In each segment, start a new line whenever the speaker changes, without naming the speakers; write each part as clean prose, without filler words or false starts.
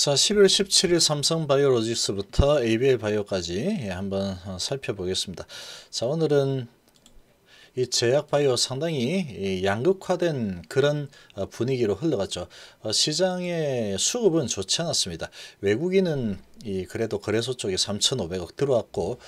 자, 11월 17일 삼성바이오로직스부터 ABL바이오까지 한번 살펴보겠습니다. 자, 오늘은 이 제약바이오 상당히 이 양극화된 그런 분위기로 흘러갔죠. 시장의 수급은 좋지 않았습니다. 외국인은 그래도 거래소 쪽에 3,500억 들어왔고,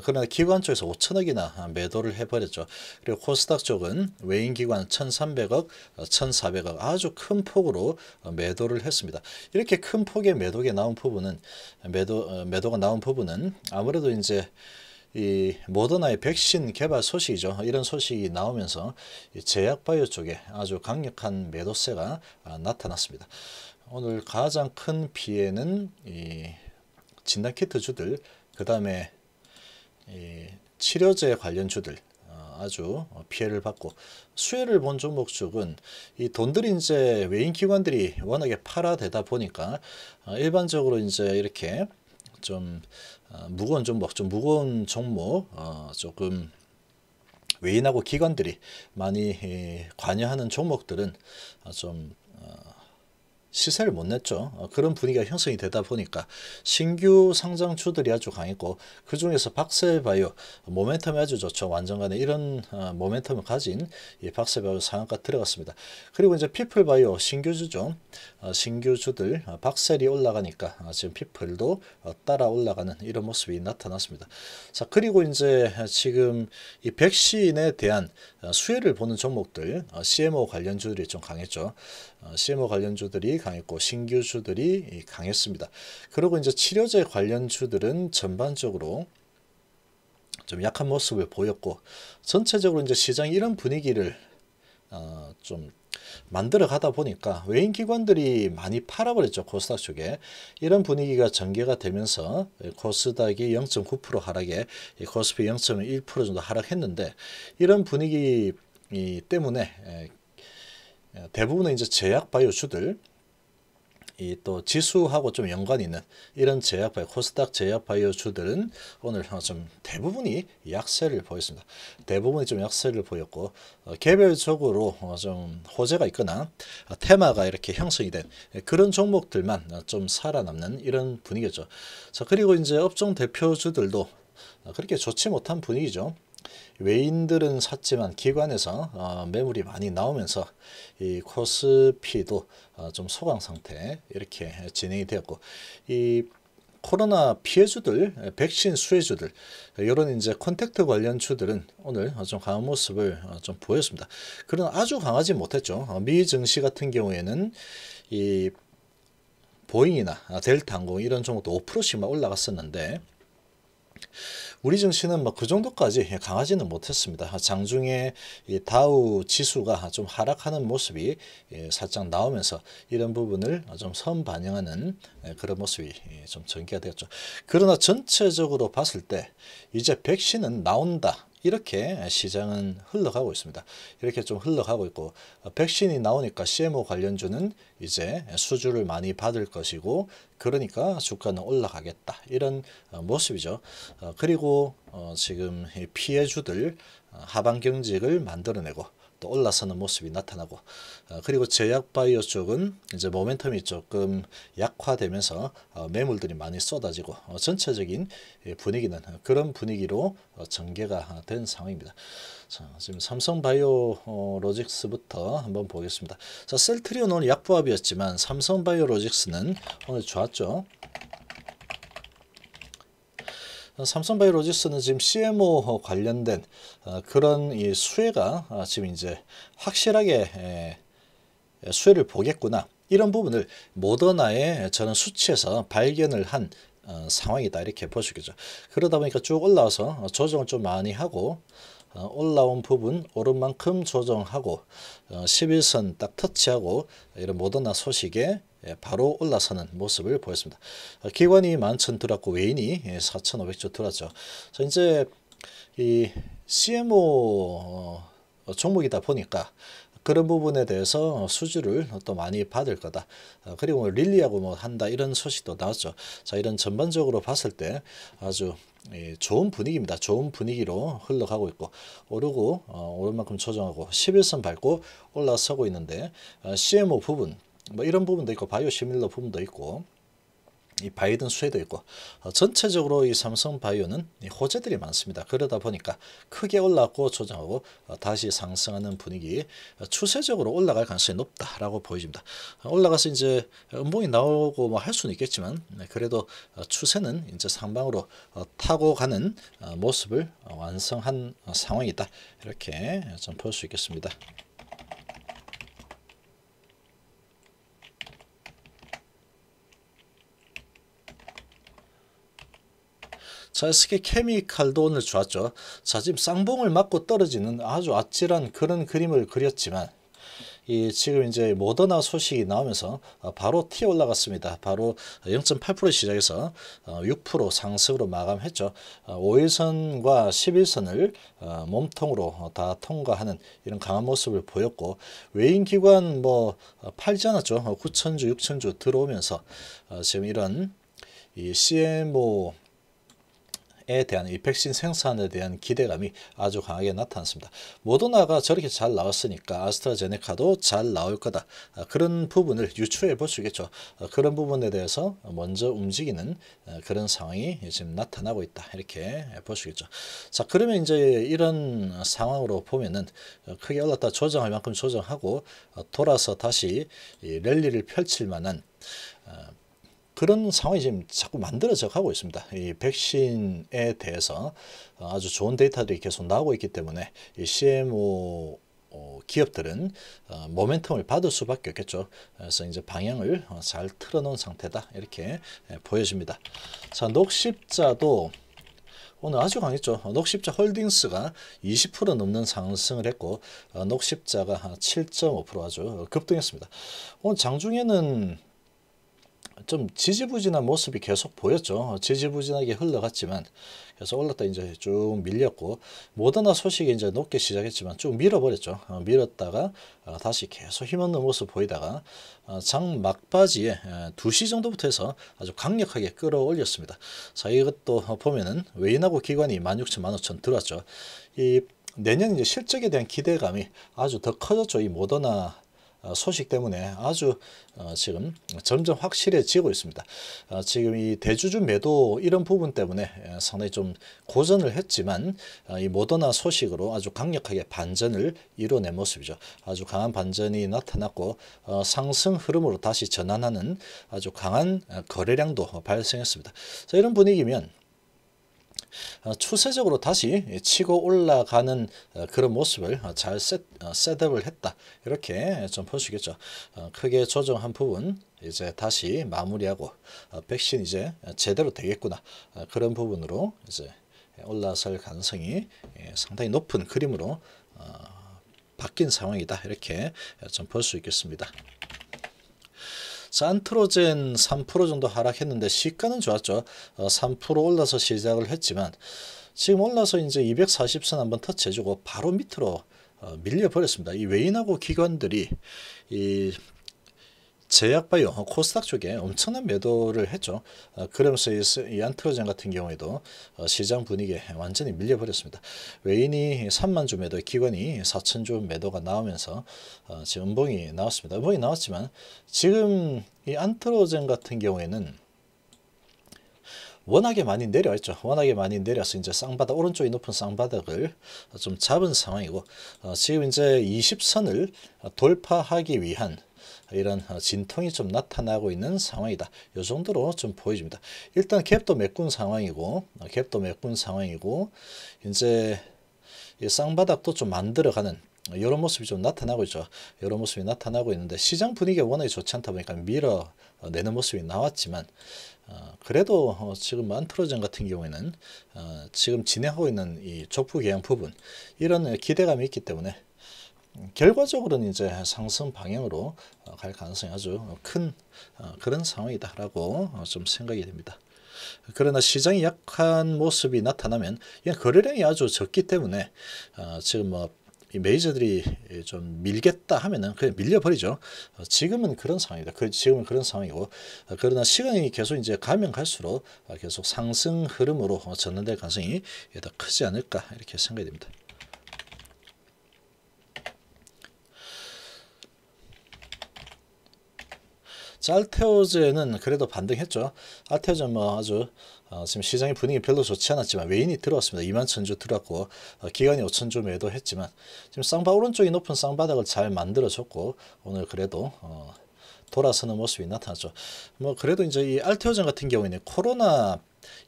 그러나 기관 쪽에서 5천억이나 매도를 해버렸죠. 그리고 코스닥 쪽은 외인 기관 1,300억, 1,400억 아주 큰 폭으로 매도를 했습니다. 이렇게 큰 폭의 매도가 나온 부분은 아무래도 이제 이 모더나의 백신 개발 소식이죠. 이런 소식이 나오면서 제약바이오 쪽에 아주 강력한 매도세가 나타났습니다. 오늘 가장 큰 피해는 이 진단키트 주들, 그 다음에 치료제 관련주들 아주 피해를 받고, 수혜를 본 종목 쪽은 이 돈들이 이제 외인 기관들이 워낙에 팔아대다 보니까 일반적으로 이제 이렇게 좀 무거운 종목, 조금 외인하고 기관들이 많이 관여하는 종목들은 좀 시세를 못 냈죠. 그런 분위기가 형성이 되다 보니까 신규 상장주들이 아주 강했고, 그 중에서 박셀바이오 모멘텀이 아주 좋죠. 완전간에 이런 모멘텀을 가진 이 박셀바이오 상한가 들어갔습니다. 그리고 이제 피플바이오 신규주죠. 신규주들 박셀이 올라가니까 지금 피플도 따라 올라가는 이런 모습이 나타났습니다. 자, 그리고 이제 지금 이 백신에 대한 수혜를 보는 종목들, CMO 관련주들이 좀 강했죠. CMO 관련주들이 강했고 신규주들이 강했습니다. 그리고 이제 치료제 관련주들은 전반적으로 좀 약한 모습을 보였고, 전체적으로 이제 시장이 이런 분위기를 좀 만들어 가다 보니까 외인 기관들이 많이 팔아버렸죠. 코스닥 쪽에. 이런 분위기가 전개가 되면서 코스닥이 0.9% 하락에 코스피 0.1% 정도 하락했는데, 이런 분위기 때문에 대부분의 이제 제약 바이오주들, 또 지수하고 좀 연관이 있는 이런 제약바이오, 코스닥 제약바이오주들은 오늘 좀 대부분이 약세를 보였습니다. 대부분이 좀 약세를 보였고, 개별적으로 좀 호재가 있거나 테마가 이렇게 형성이 된 그런 종목들만 좀 살아남는 이런 분위기죠. 자, 그리고 이제 업종 대표주들도 그렇게 좋지 못한 분위기죠. 외인들은 샀지만 기관에서 매물이 많이 나오면서 이 코스피도 좀 소강 상태 이렇게 진행이 되었고, 이 코로나 피해주들, 백신 수혜주들, 이런 이제 콘택트 관련주들은 오늘 좀 강한 모습을 좀 보였습니다. 그러나 아주 강하지 못했죠. 미 증시 같은 경우에는 이 보잉이나 델타항공 이런 종목도 5%씩만 올라갔었는데, 우리 증시는 뭐 그 정도까지 강하지는 못했습니다. 장중에 이 다우 지수가 좀 하락하는 모습이 살짝 나오면서 이런 부분을 좀 선반영하는 그런 모습이 좀 전개가 되었죠. 그러나 전체적으로 봤을 때 이제 백신은 나온다, 이렇게 시장은 흘러가고 있습니다. 이렇게 좀 흘러가고 있고, 백신이 나오니까 CMO 관련주는 이제 수주를 많이 받을 것이고, 그러니까 주가는 올라가겠다, 이런 모습이죠. 그리고 지금 피해주들 하방 경직을 만들어내고 또 올라서는 모습이 나타나고, 그리고 제약바이오 쪽은 이제 모멘텀이 조금 약화되면서 매물들이 많이 쏟아지고, 전체적인 분위기는 그런 분위기로 전개가 된 상황입니다. 자, 지금 삼성바이오로직스부터 한번 보겠습니다. 자, 셀트리온 오늘 약보합이었지만 삼성바이오로직스는 오늘 좋았죠. 삼성바이오로직스는 지금 CMO 관련된 그런 이 수혜가 지금 이제 확실하게 수혜를 보겠구나, 이런 부분을 모더나의 저는 수치에서 발견을 한 상황이다, 이렇게 볼 수 있겠죠. 그러다 보니까 쭉 올라와서 조정을 좀 많이 하고, 올라온 부분 오른 만큼 조정하고 11선 딱 터치하고 이런 모더나 소식에 바로 올라서는 모습을 보였습니다. 기관이 11,000 들어왔고 외인이 4,500조 들어왔죠. 자, 이제 이 CMO 종목이다 보니까 그런 부분에 대해서 수주를 또 많이 받을 거다. 그리고 릴리하고 뭐 한다, 이런 소식도 나왔죠. 자, 이런 전반적으로 봤을 때 아주 좋은 분위기입니다. 좋은 분위기로 흘러가고 있고, 오르고 오른 만큼 조정하고 11선 밟고 올라서고 있는데, CMO 부분 뭐 이런 부분도 있고 바이오 시밀러 부분도 있고, 이 바이든 수혜도 있고 전체적으로 이 삼성바이오는 이 호재들이 많습니다. 그러다 보니까 크게 올랐고 조정하고 다시 상승하는 분위기, 추세적으로 올라갈 가능성이 높다라고 보여집니다. 올라가서 이제 음봉이 나오고 뭐 할 수는 있겠지만 그래도 추세는 이제 상방으로 타고 가는 모습을 완성한 상황이다, 이렇게 좀 볼 수 있겠습니다. 자, SK 케미칼도 오늘 좋았죠. 자, 지금 쌍봉을 맞고 떨어지는 아주 아찔한 그런 그림을 그렸지만 이 지금 이제 모더나 소식이 나오면서 바로 튀어 올라갔습니다. 바로 0.8% 시작해서 6% 상승으로 마감했죠. 5일선과 11선을 몸통으로 다 통과하는 이런 강한 모습을 보였고, 외인 기관 뭐 팔지 않았죠. 9천주, 6천주 들어오면서 지금 이런 이 CMO 에 대한 이 백신 생산에 대한 기대감이 아주 강하게 나타났습니다. 모더나가 저렇게 잘 나왔으니까 아스트라제네카도 잘 나올 거다, 그런 부분을 유추해 볼 수 있겠죠. 그런 부분에 대해서 먼저 움직이는 그런 상황이 지금 나타나고 있다, 이렇게 볼 수 있겠죠. 자, 그러면 이제 이런 상황으로 보면은 크게 올랐다 조정할 만큼 조정하고 돌아서 다시 이 랠리를 펼칠 만한 그런 상황이 지금 자꾸 만들어져 가고 있습니다. 이 백신에 대해서 아주 좋은 데이터들이 계속 나오고 있기 때문에 이 CMO 기업들은 모멘텀을 받을 수밖에 없겠죠. 그래서 이제 방향을 잘 틀어놓은 상태다, 이렇게 보여집니다. 자, 녹십자도 오늘 아주 강했죠. 녹십자 홀딩스가 20% 넘는 상승을 했고 녹십자가 7.5% 아주 급등했습니다. 오늘 장중에는 좀 지지부진한 모습이 계속 보였죠. 지지부진하게 흘러갔지만 그래서 올랐다 이제 쭉 밀렸고, 모더나 소식이 이제 높게 시작했지만 쭉 밀어버렸죠. 밀었다가 다시 계속 힘없는 모습 보이다가 장 막바지에 2시 정도부터 해서 아주 강력하게 끌어올렸습니다. 자, 이것도 보면은 외인하고 기관이 16,000, 15,000 들어왔죠. 이 내년 이제 실적에 대한 기대감이 아주 더 커졌죠. 이 모더나 소식 때문에 아주 지금 점점 확실해지고 있습니다. 지금 이 대주주 매도 이런 부분 때문에 상당히 좀 고전을 했지만 이 모더나 소식으로 아주 강력하게 반전을 이뤄낸 모습이죠. 아주 강한 반전이 나타났고 상승 흐름으로 다시 전환하는 아주 강한 거래량도 발생했습니다. 자, 이런 분위기면 추세적으로 다시 치고 올라가는 그런 모습을 잘 셋업을 했다, 이렇게 좀 볼 수 있겠죠. 크게 조정한 부분 이제 다시 마무리하고 백신 이제 제대로 되겠구나, 그런 부분으로 이제 올라설 가능성이 상당히 높은 그림으로 바뀐 상황이다, 이렇게 좀 볼 수 있겠습니다. 자, 안트로젠 3% 정도 하락했는데 시가는 좋았죠. 3% 올라서 시작을 했지만 지금 올라서 이제 240선 한번 터치해주고 바로 밑으로 밀려버렸습니다. 이 외인하고 기관들이 이 제약바이오 코스닥 쪽에 엄청난 매도를 했죠. 그러면서 이 안트로젠 같은 경우에도 시장 분위기에 완전히 밀려버렸습니다. 외인이 3만 주 매도, 기관이 4천 주 매도가 나오면서 지금 음봉이 나왔습니다. 음봉이 나왔지만 지금 이 안트로젠 같은 경우에는 워낙에 많이 내려왔죠. 워낙에 많이 내려서 이제 쌍바닥, 오른쪽이 높은 쌍바닥을 좀 잡은 상황이고 지금 이제 20선을 돌파하기 위한 이런 진통이 좀 나타나고 있는 상황이다, 이 정도로 좀 보여집니다. 일단 갭도 메꾼 상황이고 이제 이 쌍바닥도 좀 만들어가는 이런 모습이 좀 나타나고 있죠. 이런 모습이 나타나고 있는데 시장 분위기가 워낙에 좋지 않다 보니까 밀어내는 모습이 나왔지만 그래도 지금 안트로젠 같은 경우에는 지금 진행하고 있는 이 족부 개양 부분, 이런 기대감이 있기 때문에 결과적으로는 이제 상승 방향으로 갈 가능성이 아주 큰 그런 상황이다라고 좀 생각이 됩니다. 그러나 시장이 약한 모습이 나타나면 거래량이 아주 적기 때문에 지금 뭐 이 메이저들이 좀 밀겠다 하면은 그냥 밀려버리죠. 지금은 그런 상황이다. 지금은 그런 상황이고, 그러나 시간이 계속 이제 가면 갈수록 계속 상승 흐름으로 전환될 가능성이 더 크지 않을까, 이렇게 생각이 됩니다. 자, 알테오제는 그래도 반등했죠. 알테오제 뭐 아주 지금 시장의 분위기 별로 좋지 않았지만 외인이 들어왔습니다. 2만 천주 들어왔고 기관이 5천 주 매도했지만 지금 쌍바 오른쪽이 높은 쌍바닥을 잘 만들어줬고 오늘 그래도 돌아서는 모습이 나타났죠. 뭐 그래도 이제 이 알테오젠 같은 경우에는 코로나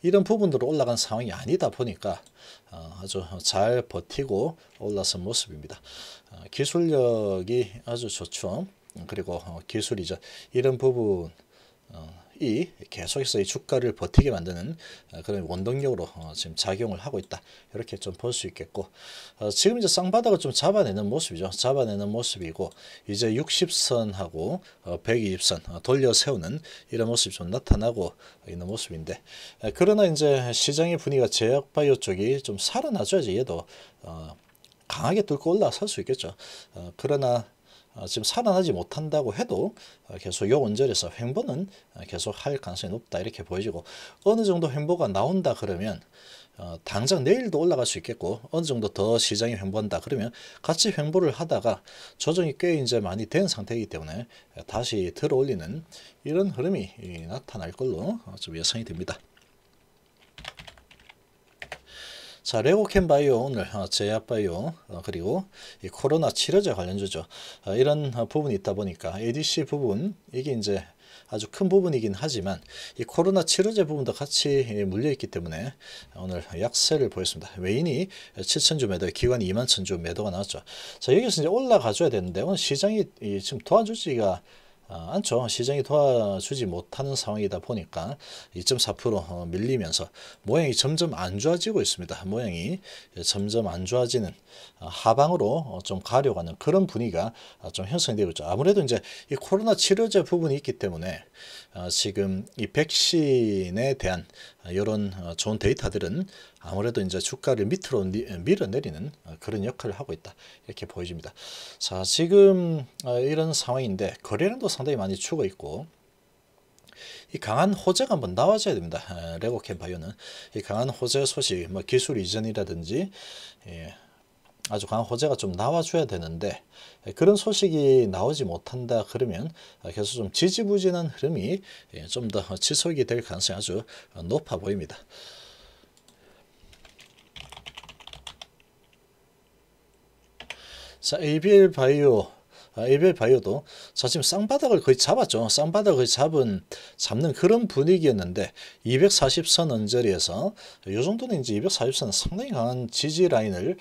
이런 부분으로 올라간 상황이 아니다 보니까 아주 잘 버티고 올라선 모습입니다. 기술력이 아주 좋죠. 그리고 기술이죠. 이런 부분 이 계속해서 이 주가를 버티게 만드는 그런 원동력으로 지금 작용을 하고 있다. 이렇게 좀 볼 수 있겠고 지금 이제 쌍바닥을 좀 잡아내는 모습이죠. 잡아내는 모습이고 이제 60선하고 120선 돌려 세우는 이런 모습이 좀 나타나고 있는 모습인데 그러나 이제 시장의 분위기가 제약바이오 쪽이 좀 살아나줘야지 얘도 강하게 뚫고 올라설 수 있겠죠. 그러나 지금 살아나지 못한다고 해도 계속 요 원절에서 횡보는 계속 할 가능성이 높다 이렇게 보여지고 어느 정도 횡보가 나온다 그러면 당장 내일도 올라갈 수 있겠고 어느 정도 더 시장이 횡보한다 그러면 같이 횡보를 하다가 조정이 꽤 이제 많이 된 상태이기 때문에 다시 들어 올리는 이런 흐름이 나타날 걸로 좀 예상이 됩니다. 자, 레고캠바이오 오늘 제약바이오 그리고 이 코로나 치료제 관련주죠. 이런 부분이 있다 보니까 ADC 부분 이게 이제 아주 큰 부분이긴 하지만 이 코로나 치료제 부분도 같이 물려 있기 때문에 오늘 약세를 보였습니다. 외인이 7천주 매도, 기관이 2만 천주 매도가 나왔죠. 자, 여기서 이제 올라가 줘야 되는데 오늘 시장이 지금 도와주지가 않죠. 시장이 도와주지 못하는 상황이다 보니까 2.4% 밀리면서 모양이 점점 안 좋아지고 있습니다. 모양이 점점 안 좋아지는 하방으로 좀 가려고 하는 그런 분위기가 좀 형성이 되고 있죠. 아무래도 이제 이 코로나 치료제 부분이 있기 때문에 지금 이 백신에 대한 이런 좋은 데이터들은 아무래도 이제 주가를 밑으로 밀어내리는 그런 역할을 하고 있다 이렇게 보여집니다. 자, 지금 이런 상황인데 거래량도 상당히 많이 죽어 있고 이 강한 호재가 한번 나와줘야 됩니다. 레고캠바이오는 이 강한 호재 소식, 뭐 기술 이전이라든지 아주 강한 호재가 좀 나와줘야 되는데 그런 소식이 나오지 못한다 그러면 계속 좀 지지부진한 흐름이 좀 더 지속이 될 가능성이 아주 높아 보입니다. 자, ABL 바이오도 자 지금 쌍바닥을 거의 잡았죠. 쌍바닥을 거의 잡는 그런 분위기였는데 240선 언저리에서 이 정도는 이제 240선은 상당히 강한 지지 라인을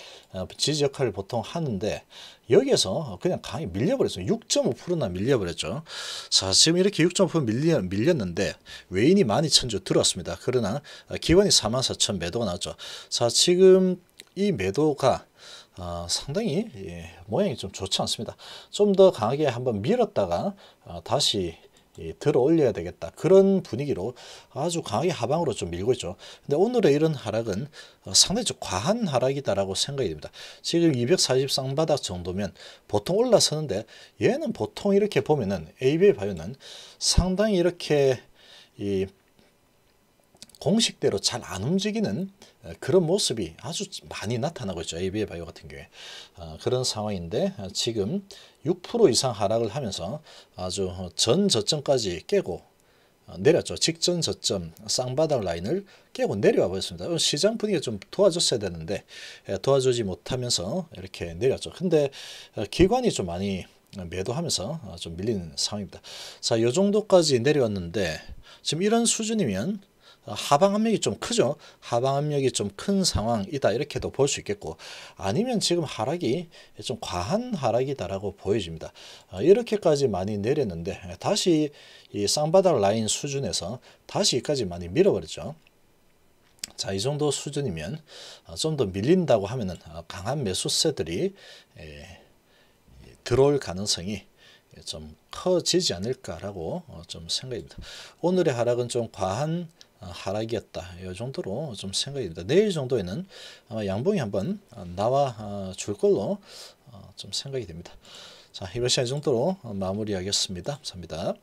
지지 역할을 보통 하는데 여기에서 그냥 강하게 밀려버렸어요. 6.5%나 밀려버렸죠. 자, 지금 이렇게 6.5% 밀렸는데 외인이 12,000주 들어왔습니다. 그러나 기관이 44,000 매도가 나왔죠. 자, 지금 이 매도가 상당히 모양이 좀 좋지 않습니다. 좀 더 강하게 한번 밀었다가 다시 들어 올려야 되겠다. 그런 분위기로 아주 강하게 하방으로 좀 밀고 있죠. 근데 오늘의 이런 하락은 상당히 좀 과한 하락이다라고 생각이 됩니다. 지금 240 쌍바닥 정도면 보통 올라서는데 얘는 보통 이렇게 보면은 ABL 바이오는 상당히 이렇게 공식대로 잘 안 움직이는 그런 모습이 아주 많이 나타나고 있죠. ABL 바이오 같은 경우에 그런 상황인데 지금 6% 이상 하락을 하면서 아주 전 저점까지 깨고 내렸죠. 직전 저점 쌍바닥 라인을 깨고 내려와 버렸습니다. 시장 분위기가 좀 도와줬어야 되는데 도와주지 못하면서 이렇게 내렸죠. 근데 기관이 좀 많이 매도하면서 좀 밀리는 상황입니다. 자, 이 정도까지 내려왔는데 지금 이런 수준이면 하방 압력이 좀 크죠. 하방 압력이 좀 큰 상황이다 이렇게도 볼 수 있겠고 아니면 지금 하락이 좀 과한 하락이다라고 보여집니다. 이렇게까지 많이 내렸는데 다시 이 쌍바닥 라인 수준에서 다시 여기까지 많이 밀어버렸죠. 자, 이 정도 수준이면 좀 더 밀린다고 하면은 강한 매수세들이 들어올 가능성이 좀 커지지 않을까라고 좀 생각입니다. 오늘의 하락은 좀 과한 하락이었다. 이 정도로 좀 생각이 듭니다. 내일 정도에는 아마 양봉이 한번 나와 줄 걸로 좀 생각이 됩니다. 자, 이번 시간 이 정도로 마무리하겠습니다. 감사합니다.